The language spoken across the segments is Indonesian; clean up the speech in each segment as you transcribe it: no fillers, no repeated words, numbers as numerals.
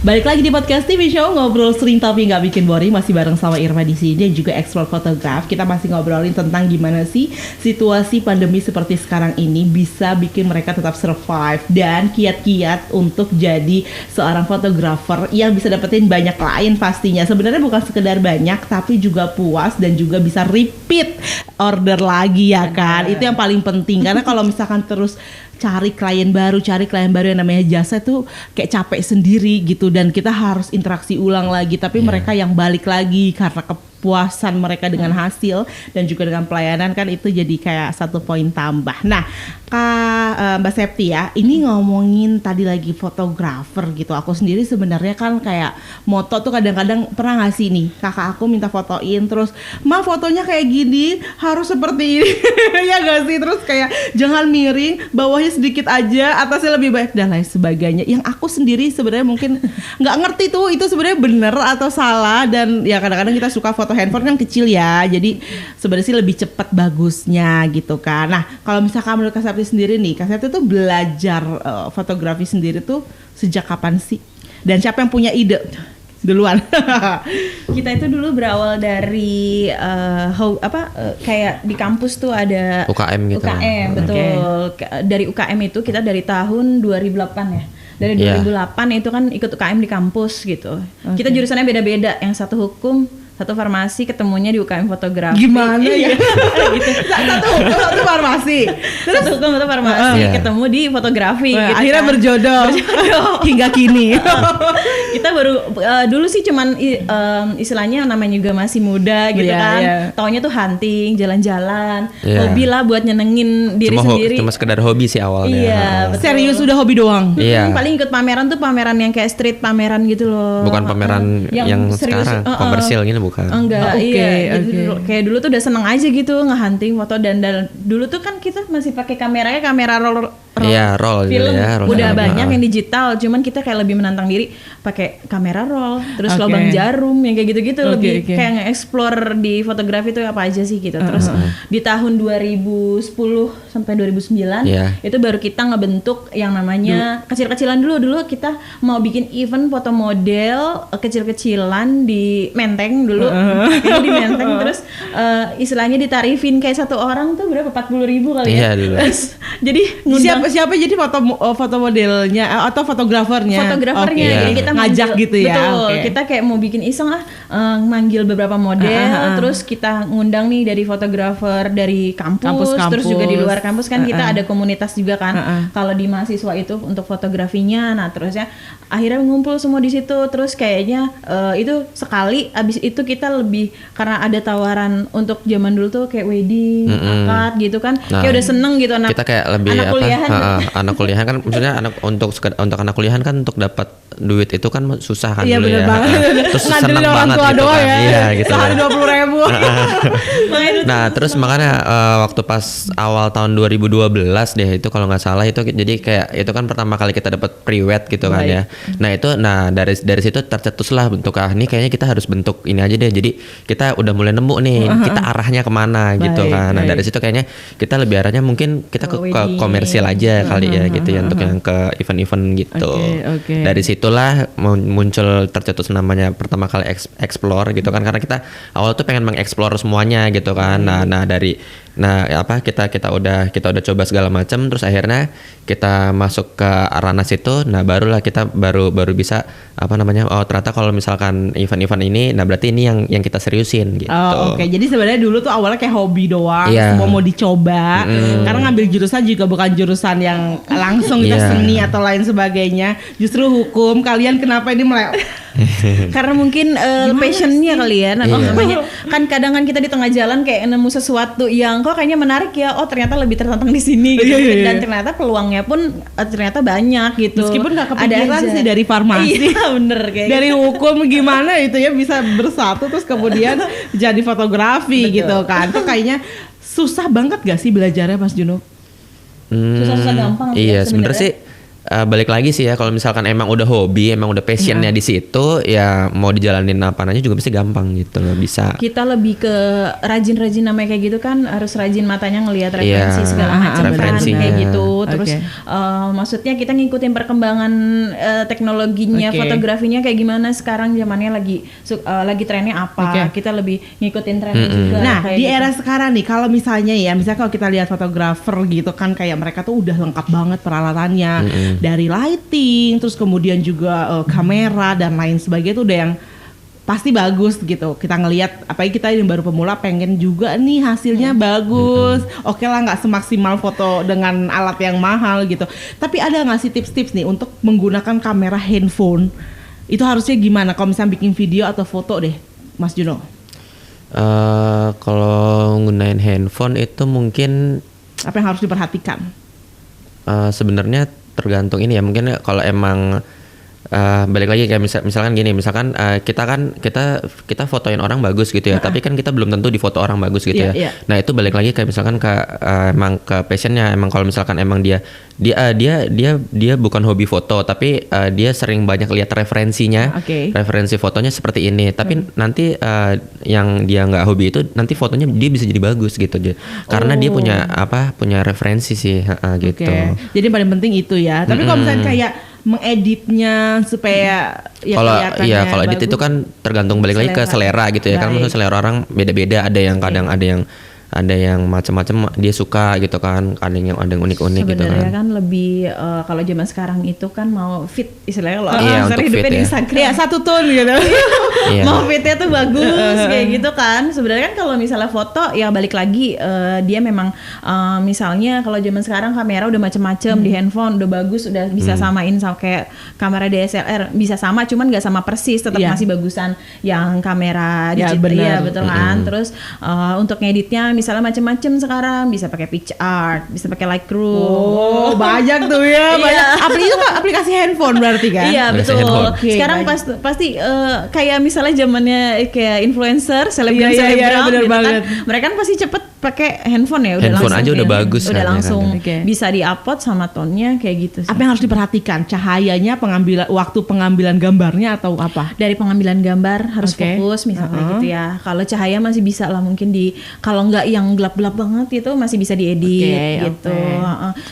Balik lagi di podcast TV Show, ngobrol sering tapi nggak bikin boring. Masih bareng sama Irma di sini dan juga Explore Photograph. Kita masih ngobrolin tentang gimana sih situasi pandemi seperti sekarang ini bisa bikin mereka tetap survive dan kiat-kiat untuk jadi seorang fotografer yang bisa dapetin banyak klien pastinya. Sebenarnya bukan sekedar banyak, tapi juga puas dan juga bisa repeat order lagi ya kan. Itu yang paling penting karena kalau misalkan terus cari klien baru yang namanya jasa tuh kayak capek sendiri gitu dan kita harus interaksi ulang lagi, tapi mereka yang balik lagi karena kepuasan mereka dengan hasil dan juga dengan pelayanan kan itu jadi kayak satu poin tambah. Nah, Mbak Septi ya, ini ngomongin tadi lagi fotografer gitu. Aku sendiri sebenarnya kan kayak moto tuh kadang-kadang pernah nggak sih nih kakak aku minta fotoin terus, "Ma, fotonya kayak gini harus seperti ini." Ya nggak sih, terus kayak jangan miring, bawahnya sedikit aja, atasnya lebih baik dan lain sebagainya. Yang aku sendiri sebenarnya mungkin nggak ngerti tuh itu sebenarnya benar atau salah, dan ya kadang-kadang kita suka foto handphone kan kecil ya, jadi sebenarnya sih lebih cepat bagusnya gitu kan. Nah, kalau misalkan menurut Kak Septi sendiri nih, Kak Septi tuh belajar fotografi sendiri tuh sejak kapan sih? Dan siapa yang punya ide duluan? Kita itu dulu berawal dari kayak di kampus tuh ada UKM gitu. UKM, betul. Dari UKM itu kita dari tahun 2008 ya. Dari 2008 itu kan ikut UKM di kampus gitu. Kita jurusannya beda-beda, yang satu hukum, satu farmasi, ketemunya di UKM fotografi. Gimana ya? Gitu. Satu farmasi. Terus satu hukum, satu farmasi, ketemu di fotografi. Gitu akhirnya kan. berjodoh hingga kini. Kita baru dulu sih cuman istilahnya namanya juga masih muda gitu kan. Taunya tuh hunting, jalan-jalan, hobi lah buat nyenengin diri sendiri. Cuma sekedar hobi sih awalnya. Iya, serius udah hobi doang. Iya. Paling ikut pameran tuh pameran yang kayak street pameran gitu loh. Bukan pameran yang serius, sekarang komersil gitu bukan. Enggak, iya. Kayak dulu tuh udah seneng aja gitu nge-hunting foto dan dulu tuh kan kita masih pakai kameranya kamera roll roll film ya, roll udah film. banyak yang digital, cuman kita kayak lebih menantang diri pakai kamera roll, terus lubang jarum yang kayak gitu-gitu, lebih kayak nge-explore di fotografi itu apa aja sih gitu. Terus di tahun 2010 sampai 2009 itu baru kita ngebentuk yang namanya kecil-kecilan dulu kita mau bikin event foto model kecil-kecilan di Menteng dulu. Itu di Menteng, terus istilahnya ditarifin kayak satu orang tuh berapa, 40.000 kali ya. Dulu. Jadi ngundang siapa jadi foto modelnya atau fotografernya? Jadi kita ngajak gitu ya. Betul. Kita kayak mau bikin iseng manggil beberapa model, terus kita ngundang nih dari fotografer dari kampus, terus juga di luar kampus kan kita ada komunitas juga kan. Kalau di mahasiswa itu untuk fotografinya, nah terusnya akhirnya ngumpul semua di situ. Terus kayaknya itu sekali abis itu kita lebih karena ada tawaran untuk zaman dulu tuh kayak wedding, akad gitu kan. Kayak udah seneng gitu kita kayak lebih anak kuliahan. Anak kuliahan kan maksudnya untuk anak kuliahan kan untuk dapat duit itu kan susah kan dulu bener ya. Banget. Terus seneng banget gitu kan. Iya gitu. Sehari 20.000. Nah, terus makanya waktu pas awal tahun 2012 deh itu kalau nggak salah itu jadi kayak itu kan pertama kali kita dapat pre-wed gitu kan ya. Nah, dari situ tercetuslah bentuk ini kayaknya kita harus bentuk ini aja deh. Jadi kita udah mulai nemu nih kita arahnya kemana gitu kan. Nah, dari situ kayaknya kita lebih arahnya mungkin kita ke komersil aja kali ya gitu ya untuk yang ke event-event gitu. Dari situlah muncul tercetus namanya pertama kali explore gitu kan, karena kita awal tuh pengen mengeksplor semuanya gitu kan. Kita udah coba segala macam, terus akhirnya kita masuk ke ranah situ. Nah, barulah kita baru bisa ternyata kalau misalkan event-event ini, nah berarti ini yang kita seriusin gitu. Jadi sebenarnya dulu tuh awalnya kayak hobi doang, semua mau dicoba. Karena ngambil jurusan juga bukan jurusan yang langsung itu seni atau lain sebagainya. Justru hukum. Kalian kenapa ini Karena mungkin passionnya kali ya. Namanya kan kadang kita di tengah jalan kayak nemu sesuatu yang kok kayaknya menarik ya. Oh, ternyata lebih tertantang di sini gitu. Dan ternyata peluangnya pun ternyata banyak gitu. Meskipun nggak kepikiran sih dari farmasi. Iya bener kayak dari hukum gimana itu ya bisa bersatu terus kemudian jadi fotografi gitu kan. Itu kayaknya susah banget gak sih belajarnya Mas Juno? Susah-susah gampang Iya sebenarnya sih balik lagi sih ya, kalau misalkan emang udah hobi, emang udah passionnya di situ, ya mau dijalanin apa aja juga pasti gampang gitu loh, bisa. Kita lebih ke rajin-rajin namanya kayak gitu kan, harus rajin matanya ngelihat referensi segala macam kan kayak gitu. Terus maksudnya kita ngikutin perkembangan teknologinya, fotografinya kayak gimana sekarang, zamannya lagi trennya apa. Kita lebih ngikutin trennya juga. Nah, di gitu. era sekarang nih, kalau misalnya kalau kita lihat fotografer gitu kan, kayak mereka tuh udah lengkap banget peralatannya. Dari lighting, terus kemudian juga kamera dan lain sebagainya tuh udah yang pasti bagus gitu. Kita ngelihat, apalagi kita yang baru pemula pengen juga nih hasilnya bagus. Oke lah, nggak semaksimal foto dengan alat yang mahal gitu. Tapi ada nggak sih tips-tips nih untuk menggunakan kamera handphone? Itu harusnya gimana kalau misalnya bikin video atau foto deh, Mas Juno? Kalau gunain handphone itu mungkin apa yang harus diperhatikan? Sebenarnya tergantung ini ya, mungkin kalau emang balik lagi kayak misalkan gini, misalkan kita fotoin orang bagus gitu ya, tapi kan kita belum tentu di foto orang bagus gitu ya. Nah itu balik lagi kayak misalkan emang ke passionnya, emang kalau misalkan emang dia bukan hobi foto, tapi dia sering banyak lihat referensinya, referensi fotonya seperti ini, tapi nanti yang dia nggak hobi itu nanti fotonya dia bisa jadi bagus gitu, karena dia punya referensi sih gitu. Jadi paling penting itu ya. Tapi kalau misalnya kayak mengeditnya supaya kalau edit itu kan tergantung balik lagi ke selera gitu ya. Kan maksudnya selera orang beda-beda, ada yang kadang ada yang macam-macam dia suka gitu kan, ada yang unik-unik gitu kan. Sebenarnya kan lebih kalau zaman sekarang itu kan mau fit istilahnya, kalau untuk hidupnya di Instagram ya satu tone gitu. Mau fitnya tuh bagus kayak gitu kan. Sebenarnya kan kalau misalnya foto ya balik lagi dia memang misalnya kalau zaman sekarang kamera udah macam-macam di handphone udah bagus, udah bisa samain sama kayak kamera DSLR, bisa sama cuman nggak sama persis, tetap masih bagusan yang kamera digital ya betul kan. Terus untuk ngeditnya misalnya macam-macam sekarang, bisa pakai PicsArt, bisa pakai Lightroom. Banyak tuh ya, banyak. Aplikasi handphone berarti kan? Iya betul. Sekarang pasti kayak misalnya zamannya kayak influencer, selebgram gitu kan. Mereka kan pasti cepet pakai handphone ya, udah handphone langsung aja udah bagus, udah langsung bisa di-upload sama tone-nya kayak gitu sih. Apa yang harus diperhatikan? Cahayanya, waktu pengambilan gambarnya atau apa? Dari pengambilan gambar harus fokus misalnya gitu ya. Kalau cahaya masih bisa lah mungkin kalau nggak yang gelap-gelap banget itu masih bisa diedit gitu.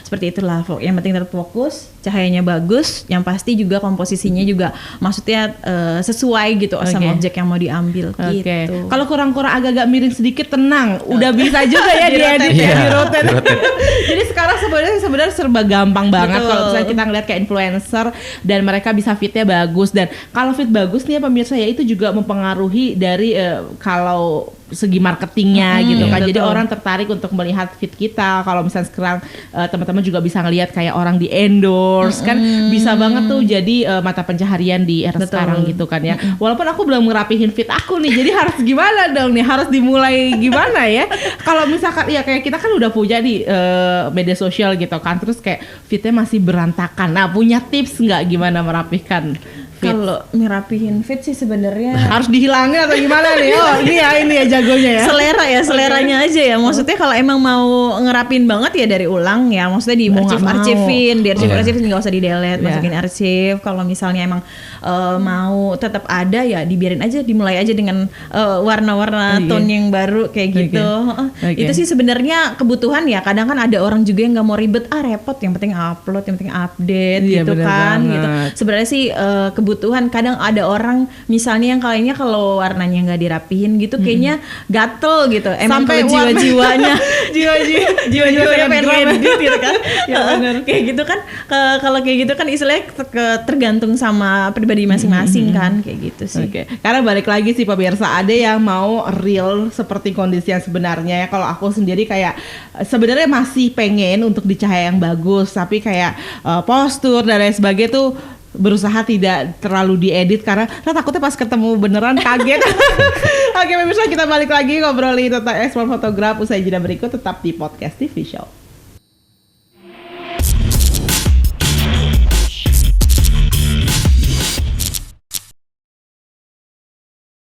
Seperti itulah. Yang penting tetap fokus, cahayanya bagus, yang pasti juga komposisinya juga maksudnya sesuai gitu sama objek yang mau diambil gitu. Kalau kurang-kurang agak-agak miring sedikit, tenang, udah bisa juga ya diedit ya, di rotate. Jadi sekarang sebenarnya serba gampang banget kalau misalnya kita ngeliat kayak influencer dan mereka bisa fitnya bagus, dan kalau fit bagus nih ya pemirsa ya, itu juga mempengaruhi dari kalau segi marketingnya gitu kan. Jadi orang tertarik untuk melihat fit kita. Kalau misalnya sekarang teman-teman juga bisa ngelihat kayak orang di endorse kan, bisa banget tuh jadi mata pencaharian di era sekarang gitu kan ya. Walaupun aku belum ngerapihin fit aku nih, jadi harus gimana dong nih, harus dimulai gimana ya? Kalau misalkan ya kayak kita kan udah punya di media sosial gitu kan, terus kayak fitnya masih berantakan. Nah, punya tips nggak gimana merapihkan? Kalau ngerapihin fit sih sebenarnya harus dihilangin atau gimana nih? Oh ini ya jagonya ya. Seleranya aja ya. Maksudnya kalau emang mau ngerapin banget ya dari ulang ya. Maksudnya di arsipin, nggak usah di delete, masukin arsip. Kalau misalnya emang mau tetap ada ya dibiarin aja, dimulai aja dengan warna-warna tone yang baru kayak gitu. Itu sih sebenarnya kebutuhan ya. Kadang kan ada orang juga yang nggak mau ribet, repot, yang penting upload, yang penting update gitu kan. Gitu. Sebenarnya sih kebutuhan. Kadang ada orang misalnya yang kayaknya kalau warnanya nggak dirapihin gitu kayaknya gatel gitu. Emang sampai jiwa-jiwanya jiwa-jiwanya pengen edit gitu kan. Ya benar. Kayak gitu kan. Kalau kayak gitu kan istilahnya tergantung sama pribadi masing-masing kan kayak gitu sih. Karena balik lagi sih pemirsa, ada yang mau real seperti kondisi yang sebenarnya ya. Kalau aku sendiri kayak sebenarnya masih pengen untuk di cahaya yang bagus, tapi kayak postur dan lain sebagainya tuh berusaha tidak terlalu diedit karena takutnya pas ketemu beneran kaget. Oke pemirsa, kita balik lagi ngobrolin tentang ekspor fotograf usai jeda berikut, tetap di Podcast TV Show.